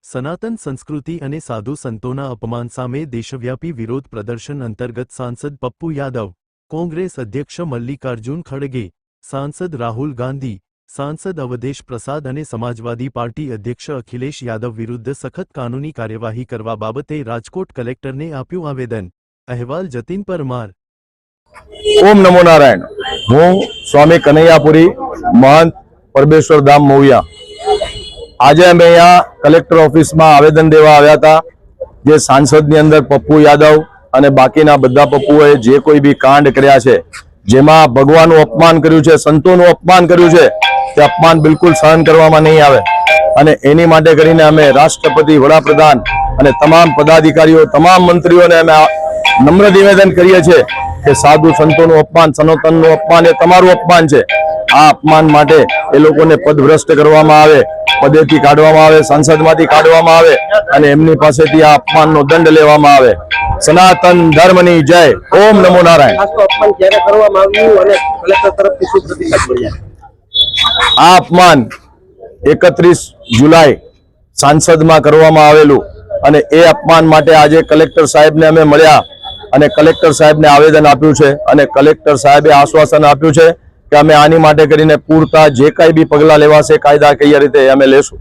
સનાતન સંસ્કૃતિ અને સાધુ સંતોના અપમાન સામે દેશવ્યાપી વિરોધ પ્રદર્શન અંતર્ગત સાંસદ પપ્પુ યાદવ, કોંગ્રેસ અધ્યક્ષ મલ્લિકાર્જુન ખડગે, સાંસદ રાહુલ ગાંધી, સાંસદ અવધેશ પ્રસાદ અને સમાજવાદી પાર્ટી અધ્યક્ષ અખિલેશ યાદવ વિરુદ્ધ સખત કાનૂની કાર્યવાહી કરવા બાબતે રાજકોટ કલેક્ટરને આપ્યું આવેદન। અહેવાલ જતીન પરમાર। ओम नमो नारायण। हूँ स्वामी कन्हैयापुरी महंत परमेश्वर धाम मोविया। आज अमे अहींया कलेक्टर ऑफिस में आवेदन देवा आव्या हता। जे सांसद नी अंदर पप्पू यादव अने बाकीना बधा पप्पुओए जे कोई भी कांड कर्या छे, जेमां भगवाननुं अपमान कर्युं छे, संतोनुं अपमान कर्युं छे, ते अपमान बिल्कुल सहन करवामां नहीं आवे। अने एनी माटे करीने अमे राष्ट्रपति, वडाप्रधान अने तमाम पदाधिकारीओ, तमाम मंत्रीओने अमे नम्र निवेदन करीए छीए के साधु संतोनुं अपमान, सनातननुं अपमान ए तमारुं अपमान छे। आ अपमान माटे ए लोकोने पदभ्रष्ट करवामां आवे, पदेथी काढवामां आवे, सांसदमांथी काढवामां आवे अने एमनी पासेथी आ अपमाननो दंड लेवामां आवे। सनातन धर्मनी जय। ओम नमो नारायण। अपमान क्यारे करवामां आव्युं अने कलेक्टर तरफथी शुं प्रतिसाद मळ्यो? आ अपमान 31 जुलाई सांसदमां करवामां आवेलुं अने ए अपमान माटे आजे कलेक्टर साहेबने अमे मळ्या અને કલેક્ટર સાહેબને આવેદન આપ્યું છે અને કલેક્ટર સાહેબે આશ્વાસન આપ્યું છે કે અમે આની માટે કરીને પૂરતા જે કાંઈ બી પગલાં લેવાશે કાયદાકીય રીતે અમે લેશું।